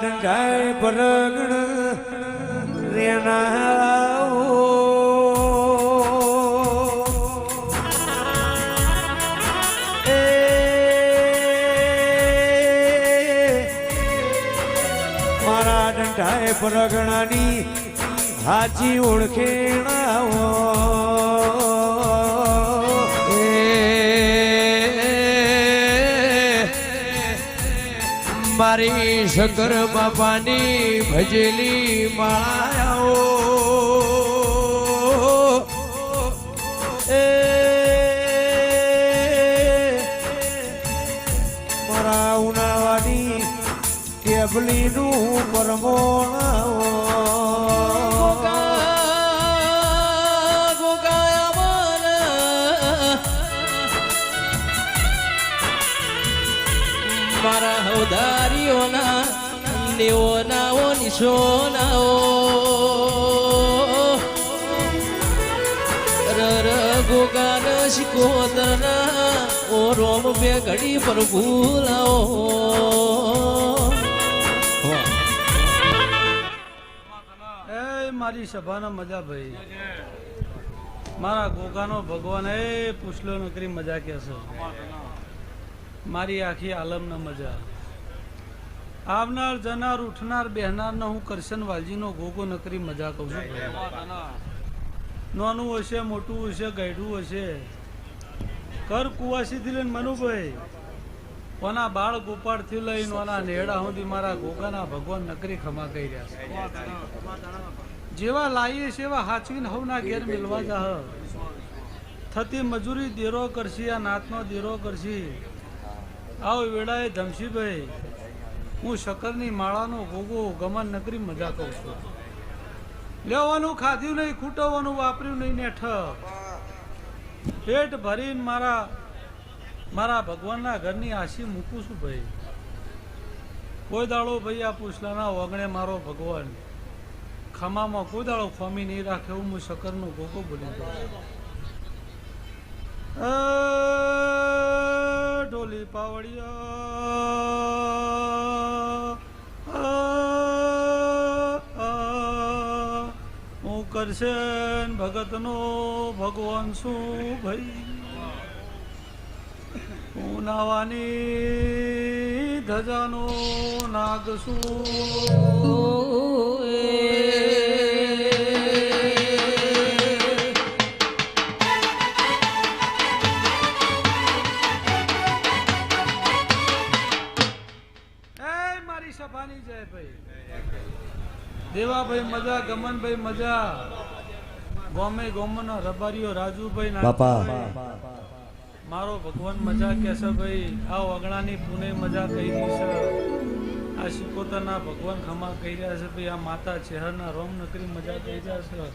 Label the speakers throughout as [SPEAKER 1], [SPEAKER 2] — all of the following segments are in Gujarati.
[SPEAKER 1] ડંકાય પરગણ રેના મારા ડંકાય પરગણાની હાચી ઓળખેણાઓ મારી શંકર બાપાની ભજેલી માળાઓ મારા ઉનાળાની કેબલીનું પરમોણાઓ
[SPEAKER 2] મારા હૌદારીઓના દેવોનાઓ નિશોનાઓ રર ગોગાન શિકોતરના ઓ રોમ બે ઘડી પર ભૂલાઓ
[SPEAKER 3] મારી સભાનો મજા ભાઈ મારા ગોગાનો ભગવાન પૂછલો નકરી મજા કે છે મારી આખી આલમના મજા આવનાર જનાર ઉઠનાર બેહનારનો હું કરશન વાલજીનો ગોગો નકરી મજા કહું છું નાનું હશે મોટું હશે ગયડું હશે કર કુવાસીથી લઈને મનુભાઈ કોના બાળ ગોપાળથી લઈને ઓના નેડા સુધી મારા ગોગાના ભગવાન નકરી ખમા કહી રહ્યા છે જેવા લાવીએ છે એવા હાચવીને હવના ઘેર મિલવા જાહ થતી મજૂરી દેરો કરશી આ નાતનો દેરો કરશી આવો વેળાએ ધમશીભાઈ હું શકરની માળાનો ગોગો ગમન નકરી મજા કહું છું લેવાનું ખાધ્યું નહીં ખૂટવવાનું વાપર્યું નહીં ને પેટ ભરીને મારા ભગવાનના ઘરની આશી મૂકું છું ભાઈ કોઈ દાડો ભાઈ આ પૂછલાના વગણે મારો ભગવાન ખમામાં કોઈ દાડો ખોમી નહીં રાખે એવું હું શકરનો ગોગો બોલી દઉં ઢોલી પાવડિયા હું કરશે ભગતનો ભગવાન શું ભાઈ હું નાવાની ધજાનો નાગ શું સભાની જય ભાઈ દેવાભાઈ મજા ગમનભાઈ મજા ગોમે ગોમનો રબારીઓ રાજુભાઈ બાપા મારો ભગવાન મજા કેસે ભાઈ આ વગણાની પુણે મજા કહી છે આ શિકોતરના ભગવાન ખમા કહી રહ્યા છે ભાઈ આ માતા ચહેરના રોમ નકરી મજા કહી રહ્યા છે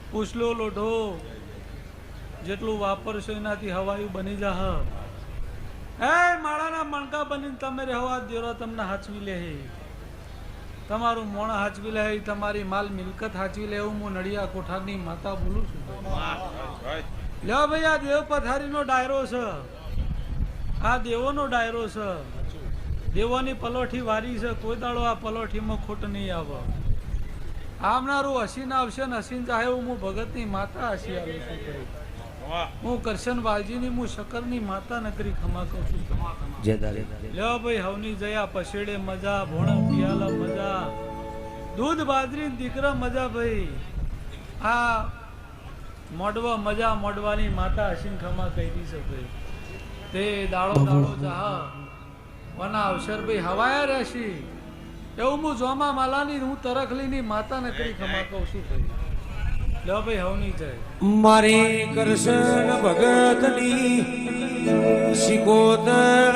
[SPEAKER 3] પૂછલો લોઢો જેટલું વાપરશો એનાથી હવાયું બની જાહ માળાના મણકા બનીને તમે રહેવા દેરો તમને હાચવી લે તમારું મોણ હાચવી લે તમારી માલ મિલકત હાચવી લે એવું હું નડિયા કોઠારની માતા બોલું છું લ્યો ભાઈ આ દેવ પથારીનો ડાયરો છે આ દેવોનો ડાયરો છે દેવોની પલોઠી વારી છે કોઈ દાડો આ પલોઠીમાં ખોટ નહીં આવે આવનારું હસીને આવશે ને હસીને ચાહે હું ભગતની માતા હસી આવું છું હું કરશન વાલજીની હું શકરની માતા નકરી ખમા કહું છું લ્યો ભાઈ હવની જયા પછેડે મજા ભોણા પિયાલા મજા દૂધ બાજરી દીકરા મજા ભાઈ આ મોડવા મજા મોડવાની માતા હસીન ખમા કહી દી છે ભાઈ તે દાડો દાડો ચાહ વના અવસર ભાઈ હવાયા રહેશી એવું હું જોમા માલાની હું તરખલીની માતા નકરી ખમા કહું છું ભાઈ લ્યો ભાઈ હવની જાય
[SPEAKER 1] મારી કરશન ભગતની શિકોતર